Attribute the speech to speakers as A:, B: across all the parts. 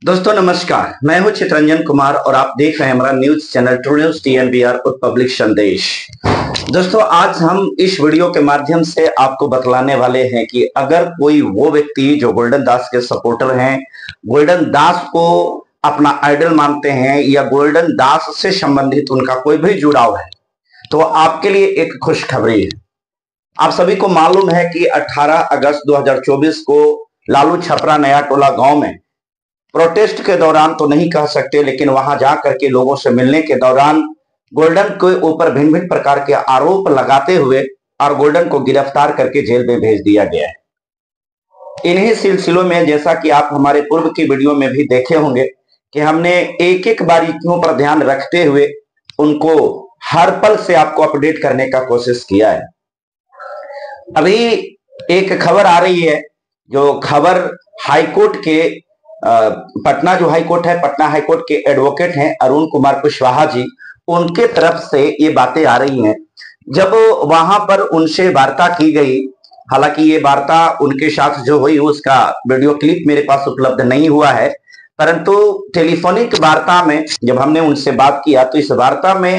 A: दोस्तों नमस्कार, मैं हूं चितरंजन कुमार और आप देख रहे हैं हमारा news channel true news TNBR और पब्लिक संदेश। दोस्तों आज हम इस वीडियो के माध्यम से आपको बतलाने वाले हैं कि अगर कोई वो व्यक्ति जो गोल्डन दास के सपोर्टर हैं, गोल्डन दास को अपना आइडल मानते हैं या गोल्डन दास से संबंधित उनका कोई भी जुड़ाव है, तो आपके लिए एक खुशखबरी है। आप सभी को मालूम है कि 18 अगस्त 2024 को लालू छपरा नया टोला गांव में प्रोटेस्ट के दौरान तो नहीं कह सकते, लेकिन वहां जाकर के लोगों से मिलने के दौरान गोल्डन के ऊपर भिन्न भिन्न प्रकार के आरोप लगाते हुए और गोल्डन को गिरफ्तार करके जेल में भेज दिया गया है। इन्हीं सिलसिलों में जैसा कि आप हमारे पूर्व की वीडियो में भी देखे होंगे कि हमने एक एक बारीकियों पर ध्यान रखते हुए उनको हर पल से आपको अपडेट करने का कोशिश किया है। अभी एक खबर आ रही है, जो खबर हाईकोर्ट के पटना जो हाईकोर्ट है, पटना हाईकोर्ट के एडवोकेट हैं अरुण कुमार कुशवाहा जी, उनके तरफ से ये बातें आ रही हैं। जब वहां पर उनसे वार्ता की गई, हालांकि ये वार्ता उनके साथ जो हुई उसका वीडियो क्लिप मेरे पास उपलब्ध नहीं हुआ है, परंतु टेलीफोनिक वार्ता में जब हमने उनसे बात किया तो इस वार्ता में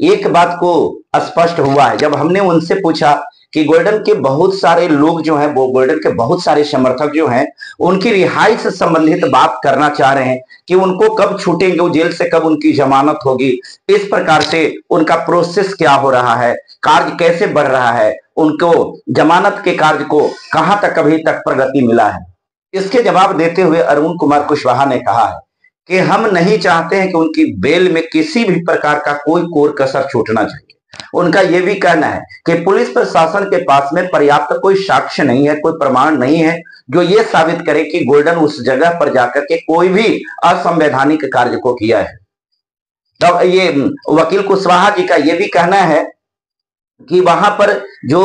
A: एक बात को स्पष्ट हुआ है। जब हमने उनसे पूछा कि गोल्डन के बहुत सारे लोग जो हैं, वो गोल्डन के बहुत सारे समर्थक जो हैं, उनकी रिहाई से संबंधित बात करना चाह रहे हैं कि उनको कब छूटेंगे, वो जेल से कब उनकी जमानत होगी, इस प्रकार से उनका प्रोसेस क्या हो रहा है, कार्य कैसे बढ़ रहा है, उनको जमानत के कार्य को कहां तक अभी तक प्रगति मिला है। इसके जवाब देते हुए अरुण कुमार कुशवाहा ने कहा है कि हम नहीं चाहते हैं कि उनकी बेल में किसी भी प्रकार का कोई कोर कसर छूटना चाहिए। उनका यह भी कहना है कि पुलिस प्रशासन के पास में पर्याप्त कोई साक्ष्य नहीं है, कोई प्रमाण नहीं है जो ये साबित करे कि गोल्डन उस जगह पर जाकर के कोई भी असंवैधानिक कार्य को किया है। तो ये वकील कुशवाहा जी का यह भी कहना है कि वहां पर जो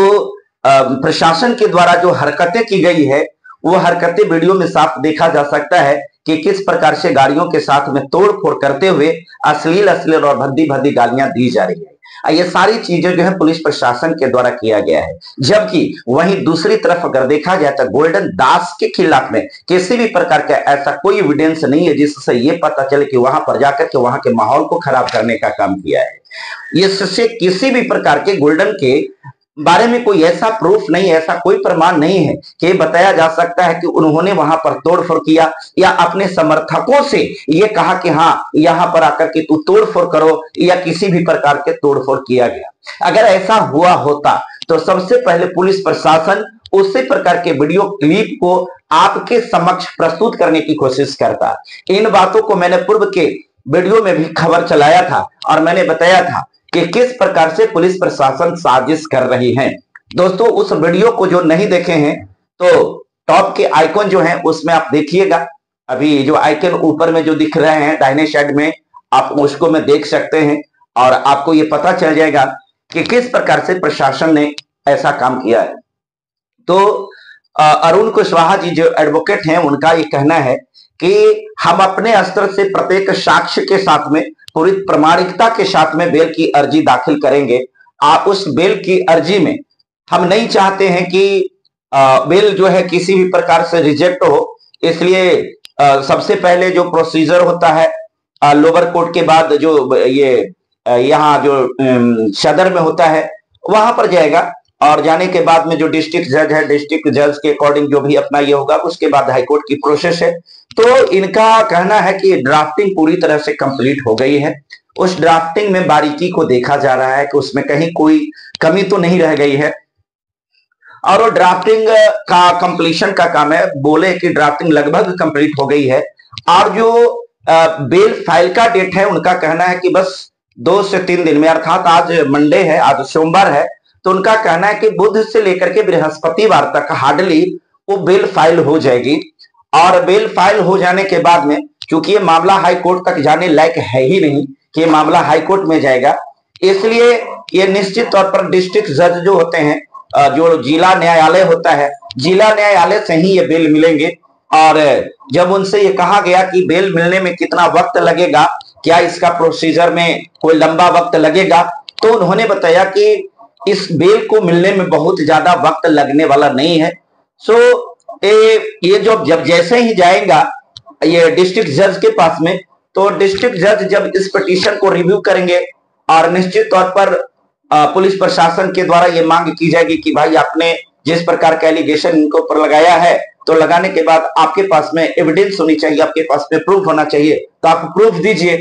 A: प्रशासन के द्वारा जो हरकतें की गई है, वो हरकतें वीडियो में साफ देखा जा सकता है कि किस प्रकार से गाड़ियों के साथ में तोड़फोड़ करते हुए अश्लील और भद्दी भद्दी गालियां दी जा रही है। ये सारी चीजें जो है पुलिस प्रशासन के द्वारा किया गया है। जबकि वहीं दूसरी तरफ अगर देखा जाए तो गोल्डन दास के खिलाफ में किसी भी प्रकार का ऐसा कोई एविडेंस नहीं है जिससे ये पता चले कि वहां पर जाकर के वहां के माहौल को खराब करने का काम किया है। इससे किसी भी प्रकार के गोल्डन के बारे में कोई ऐसा प्रूफ नहीं, ऐसा कोई प्रमाण नहीं है कि बताया जा सकता है कि उन्होंने वहां पर तोड़फोड़ किया या अपने समर्थकों से ये कहा कि हाँ यहां पर आकर के तू तोड़फोड़ करो, या किसी भी प्रकार के तोड़फोड़ किया गया। अगर ऐसा हुआ होता तो सबसे पहले पुलिस प्रशासन उसी प्रकार के वीडियो क्लिप को आपके समक्ष प्रस्तुत करने की कोशिश करता। इन बातों को मैंने पूर्व के वीडियो में भी खबर चलाया था और मैंने बताया था कि किस प्रकार से पुलिस प्रशासन साजिश कर रही है। दोस्तों उस वीडियो को जो नहीं देखे हैं तो टॉप के आइकॉन जो है उसमें आप देखिएगा, अभी जो आइकन ऊपर में जो दिख रहे हैं दाहिने साइड में, आप उसको में देख सकते हैं और आपको ये पता चल जाएगा कि किस प्रकार से प्रशासन ने ऐसा काम किया है। तो अरुण कुशवाहा जी जो एडवोकेट हैं, उनका ये कहना है कि हम अपने स्तर से प्रत्येक साक्ष्य के साथ में पूरी प्रामाणिकता के साथ में बेल की अर्जी दाखिल करेंगे। आप उस बेल की अर्जी में हम नहीं चाहते हैं कि बेल जो है किसी भी प्रकार से रिजेक्ट हो, इसलिए सबसे पहले जो प्रोसीजर होता है लोअर कोर्ट के बाद जो ये यहाँ जो सदर में होता है वहां पर जाएगा, और जाने के बाद में जो डिस्ट्रिक्ट जज है, डिस्ट्रिक्ट जज के अकॉर्डिंग जो भी अपना ये होगा, उसके बाद हाईकोर्ट की प्रोसेस है। तो इनका कहना है कि ड्राफ्टिंग पूरी तरह से कंप्लीट हो गई है। उस ड्राफ्टिंग में बारीकी को देखा जा रहा है कि उसमें कहीं कोई कमी तो नहीं रह गई है, और वो ड्राफ्टिंग का कंप्लीशन का काम है। बोले कि ड्राफ्टिंग लगभग कंप्लीट हो गई है, और जो बेल फाइल का डेट है, उनका कहना है कि बस 2 से 3 दिन में, अर्थात आज मंडे है, आज सोमवार है, तो उनका कहना है कि बुध से लेकर के बृहस्पतिवार तक हार्डली वो बेल फाइल हो जाएगी। और बेल फाइल हो जाने के बाद में, क्योंकि ये मामला हाई कोर्ट तक जाने लायक है ही नहीं कि ये मामला हाई कोर्ट में जाएगा, इसलिए ये निश्चित तौर पर डिस्ट्रिक्ट जज जो होते हैं, जो जिला न्यायालय होता है, जिला न्यायालय से ही ये बेल मिलेंगे। और जब उनसे ये कहा गया कि बेल मिलने में कितना वक्त लगेगा, क्या इसका प्रोसीजर में कोई लंबा वक्त लगेगा, तो उन्होंने बताया कि इस बेल को मिलने में बहुत ज्यादा वक्त लगने वाला नहीं है। सो ये जो जब जैसे ही जाएगा ये डिस्ट्रिक्ट जज के पास में। तो डिस्ट्रिक्ट जज जब इस पिटीशन को रिव्यू करेंगे और निश्चित तौर पर पुलिस प्रशासन के द्वारा ये मांग की जाएगी कि भाई आपने जिस प्रकार का एलिगेशन इनके ऊपर लगाया है, तो लगाने के बाद आपके पास में एविडेंस होनी चाहिए, आपके पास में प्रूफ होना चाहिए, तो आप प्रूफ दीजिए।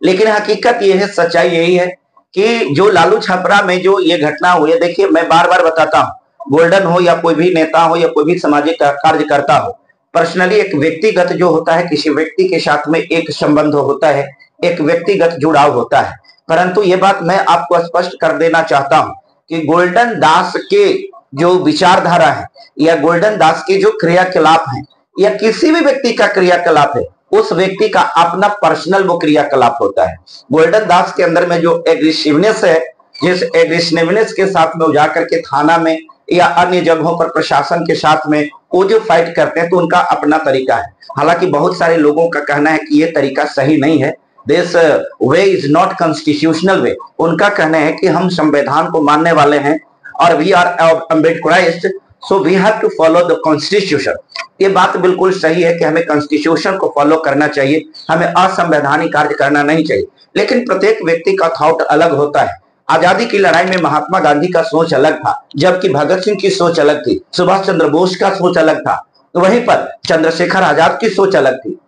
A: लेकिन हकीकत ये है, सच्चाई यही है कि जो लालू छपरा में जो ये घटना हुई है, देखिए मैं बार बार बताता हूं, गोल्डन हो या कोई भी नेता हो या कोई भी सामाजिक कार्यकर्ता हो, पर्सनली एक व्यक्तिगत जो होता है, किसी व्यक्ति के साथ में एक संबंध होता है, एक व्यक्तिगत जुड़ाव होता है। परंतु ये बात मैं आपको स्पष्ट कर देना चाहता हूं कि गोल्डन दास के जो विचारधारा है या गोल्डन दास के जो क्रियाकलाप है या किसी भी व्यक्ति का क्रियाकलाप है, उस व्यक्ति का अपना पर्सनल वो क्रियाकलाप होता है। गोल्डन दास के अंदर में जो एग्रेसिवनेस है, जिस एग्रेसिवनेस के साथ में वो जाकर के थाना में या अन्य जगहों पर प्रशासन के साथ में वो जो फाइट करते हैं, तो उनका अपना तरीका है। हालांकि बहुत सारे लोगों का कहना है कि ये तरीका सही नहीं है, this way is not constitutional way. उनका कहना है कि हम संविधान को मानने वाले हैं और we are Ambedkarised, so we have to follow the constitution. ये बात बिल्कुल सही है कि हमें कॉन्स्टिट्यूशन को फॉलो करना चाहिए, हमें असंवैधानिक कार्य करना नहीं चाहिए। लेकिन प्रत्येक व्यक्ति का थॉट अलग होता है। आजादी की लड़ाई में महात्मा गांधी का सोच अलग था, जबकि भगत सिंह की सोच अलग थी, सुभाष चंद्र बोस का सोच अलग था, वहीं पर चंद्रशेखर आजाद की सोच अलग थी।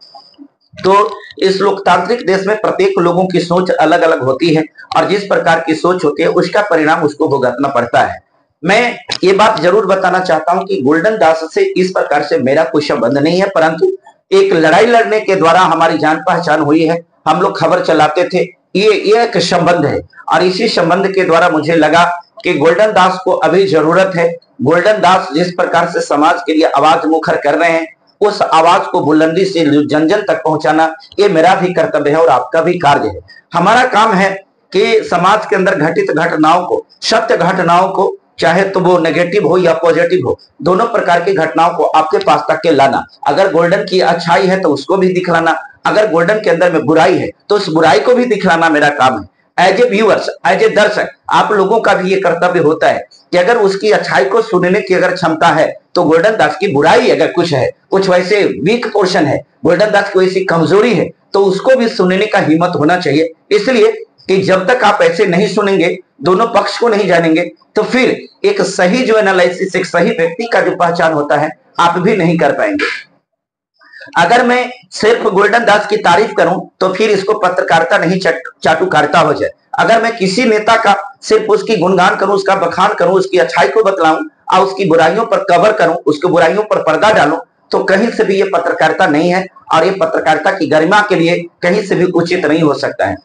A: तो इस लोकतांत्रिक देश में प्रत्येक लोगों की सोच अलग अलग होती है और जिस प्रकार की सोच होती है उसका परिणाम उसको भुगतना पड़ता है। मैं ये बात जरूर बताना चाहता हूं कि गोल्डन दास से इस प्रकार से मेरा कोई संबंध नहीं है, परंतु एक लड़ाई लड़ने के द्वारा हमारी जान पहचान हुई है, हम लोग खबर चलाते थे, ये एक संबंध है और इसी संबंध के द्वारा मुझे लगा कि गोल्डन दास को अभी जरूरत है। गोल्डन दास जिस प्रकार से समाज के लिए आवाज मुखर कर रहे हैं, उस आवाज को बुलंदी से जन जन तक पहुंचाना ये मेरा भी कर्तव्य है और आपका भी कार्य है। हमारा काम है कि समाज के अंदर घटित घटनाओं को, सत्य घटनाओं को, चाहे तो वो नेगेटिव हो या पॉजिटिव हो, दोनों प्रकार की घटनाओं को आपके पास तक के लाना। अगर गोल्डन की अच्छाई है तो उसको भी दिखलाना, अगर गोल्डन के अंदर में बुराई है तो उस बुराई को भी दिखलाना मेरा काम है। As a viewers, as a दर्शक, आप लोगों का भी ये कर्तव्य होता है कि अगर उसकी अच्छाई को सुनने की अगर क्षमता है, तो गोल्डन दास की बुराई अगर कुछ है, कुछ वैसे वीक पोर्शन है, गोल्डन दास की वैसी कमजोरी है, तो उसको भी सुनने का हिम्मत होना चाहिए। इसलिए कि जब तक आप ऐसे नहीं सुनेंगे, दोनों पक्ष को नहीं जानेंगे, तो फिर एक सही जो एनालिसिस, एक सही व्यक्ति का जो पहचान होता है, आप भी नहीं कर पाएंगे। अगर मैं सिर्फ गोल्डन दास की तारीफ करूं तो फिर इसको पत्रकारिता नहीं चाटुकारिता हो जाए। अगर मैं किसी नेता का सिर्फ उसकी गुणगान करूं, उसका बखान करूं, उसकी अच्छाई को बतलाऊं और उसकी बुराइयों पर कवर करूं, उसकी बुराइयों पर पर्दा डालूं, तो कहीं से भी ये पत्रकारिता नहीं है और ये पत्रकारिता की गरिमा के लिए कहीं से भी उचित नहीं हो सकता है।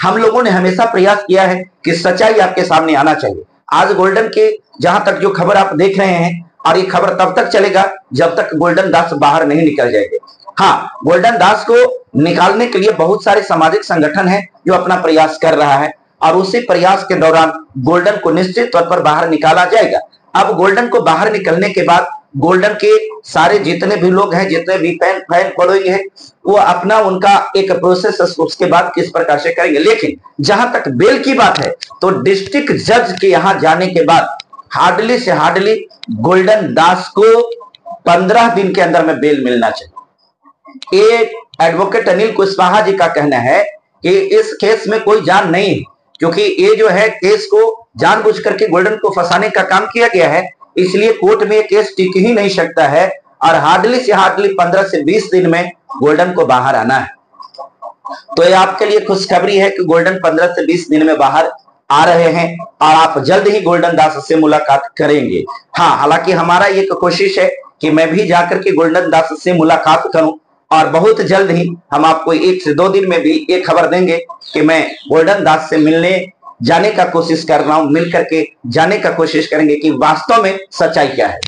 A: हम लोगों ने हमेशा प्रयास किया है कि सच्चाई आपके सामने आना चाहिए। आज गोल्डन के जहां तक जो खबर आप देख रहे हैं, और ये खबर तब तक चलेगा जब तक गोल्डन दास बाहर नहीं निकल जाएंगे। हाँ, गोल्डन दास को निकालने के लिए बहुत सारे सामाजिक संगठन हैं जो अपना प्रयास कर रहा है और उसी प्रयास के दौरान गोल्डन को निश्चित तौर पर बाहर निकाला जाएगा। अब गोल्डन को बाहर निकलने के बाद गोल्डन के सारे जितने भी लोग हैं, जितने भी फैन फॉलोइंग है, वो अपना उनका एक प्रोसेस उसके बाद किस प्रकार से करेंगे। लेकिन जहां तक बेल की बात है, तो डिस्ट्रिक्ट जज के यहां जाने के बाद हार्डली से हार्डली गोल्डन दास को 15 दिन के अंदर में बेल मिलना चाहिए। एक एडवोकेट अनिल कुशवाहा जी का कहना है कि इस केस में कोई जान नहीं है, क्योंकि ये जो है केस को जानबूझ करके गोल्डन को फंसाने का काम किया गया है, इसलिए कोर्ट में ये केस टिक ही नहीं सकता है और हार्डली से हार्डली 15 से 20 दिन में गोल्डन को बाहर आना है। तो ये आपके लिए खुशखबरी है कि गोल्डन 15 से 20 दिन में बाहर आ रहे हैं और आप जल्द ही गोल्डन दास से मुलाकात करेंगे। हाँ, हालांकि हमारा ये कोशिश है कि मैं भी जाकर के गोल्डन दास से मुलाकात करूं और बहुत जल्द ही हम आपको 1 से 2 दिन में भी एक खबर देंगे कि मैं गोल्डन दास से मिलने जाने का कोशिश कर रहा हूं, मिल करके जाने का कोशिश करेंगे कि वास्तव में सच्चाई क्या है।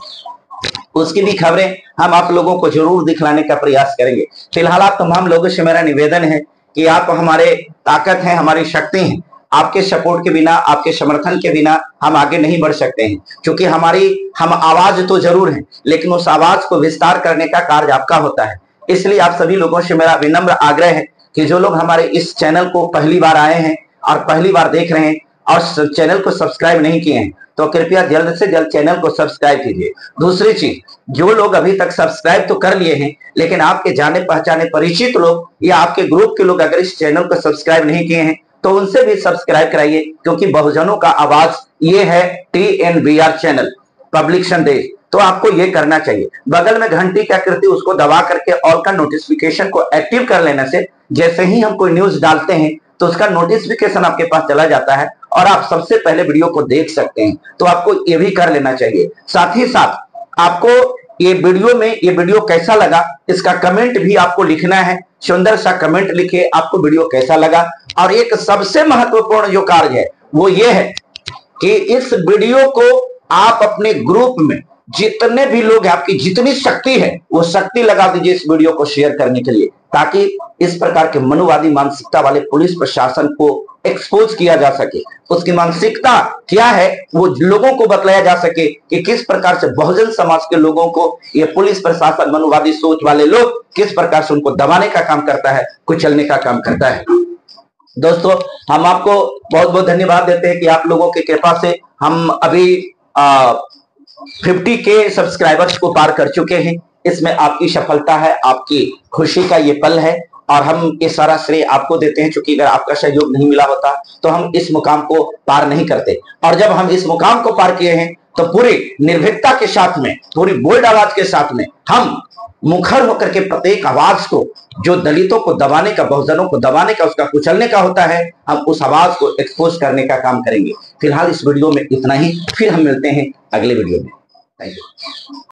A: उसकी भी खबरें हम आप लोगों को जरूर दिखलाने का प्रयास करेंगे। फिलहाल आप तमाम लोगों से मेरा निवेदन है कि आप हमारे ताकत हैं, हमारी शक्ति हैं। आपके सपोर्ट के बिना, आपके समर्थन के बिना हम आगे नहीं बढ़ सकते हैं, क्योंकि हम आवाज तो जरूर हैं, लेकिन उस आवाज को विस्तार करने का कार्य आपका होता है। इसलिए आप सभी लोगों से मेरा विनम्र आग्रह है कि जो लोग हमारे इस चैनल को पहली बार आए हैं और पहली बार देख रहे हैं और चैनल को सब्सक्राइब नहीं किए हैं, तो कृपया जल्द से जल्द चैनल को सब्सक्राइब कीजिए। दूसरी चीज, जो लोग अभी तक सब्सक्राइब तो कर लिए हैं, लेकिन आपके जाने पहचाने परिचित लोग या आपके ग्रुप के लोग अगर इस चैनल को सब्सक्राइब नहीं किए हैं तो उनसे भी सब्सक्राइब कराइए, क्योंकि बहुजनों का आवाज ये है TNBR चैनल पब्लिक संदेश। तो आपको ये करना चाहिए, बगल में घंटी की आकृति उसको दबा करके ऑल का नोटिफिकेशन को एक्टिव कर लेने से जैसे ही हम कोई न्यूज डालते हैं तो उसका नोटिफिकेशन आपके पास चला जाता है और आप सबसे पहले वीडियो को देख सकते हैं। तो आपको ये भी कर लेना चाहिए। साथ ही साथ आपको ये वीडियो कैसा लगा इसका कमेंट भी आपको लिखना है। सुंदर सा कमेंट लिखिए आपको वीडियो कैसा लगा। और एक सबसे महत्वपूर्ण जो कार्य है वो ये है कि इस वीडियो को आप अपने ग्रुप में जितने भी लोग हैं, आपकी जितनी शक्ति है वो शक्ति लगा दीजिए इस वीडियो को शेयर करने के लिए, ताकि इस प्रकार के मनुवादी मानसिकता वाले पुलिस प्रशासन को एक्सपोज किया जा सके। उसकी मानसिकता क्या है वो लोगों को बताया जा सके कि किस प्रकार से बहुजन समाज के लोगों को ये पुलिस प्रशासन, मनुवादी सोच वाले लोग किस प्रकार से उनको दबाने का काम करता है, कुचलने का काम करता है। दोस्तों, हम आपको बहुत बहुत धन्यवाद देते हैं कि आप लोगों की कृपा से हम अभी 50 के सब्सक्राइबर्स को पार कर चुके हैं। इसमें आपकी सफलता है, आपकी खुशी का ये पल है और हम ये सारा श्रेय आपको देते हैं, क्योंकि अगर आपका सहयोग नहीं मिला होता तो हम इस मुकाम को पार नहीं करते। और जब हम इस मुकाम को पार किए हैं तो पूरी निर्भीकता के साथ में, पूरी बोल्ड आवाज के साथ में हम मुखर होकर के प्रत्येक आवाज को, जो दलितों को दबाने का, बहुजनों को दबाने का, उसका कुचलने का होता है, हम उस आवाज को एक्सपोज करने का काम करेंगे। फिलहाल इस वीडियो में इतना ही, फिर हम मिलते हैं अगले वीडियो में। Thank you.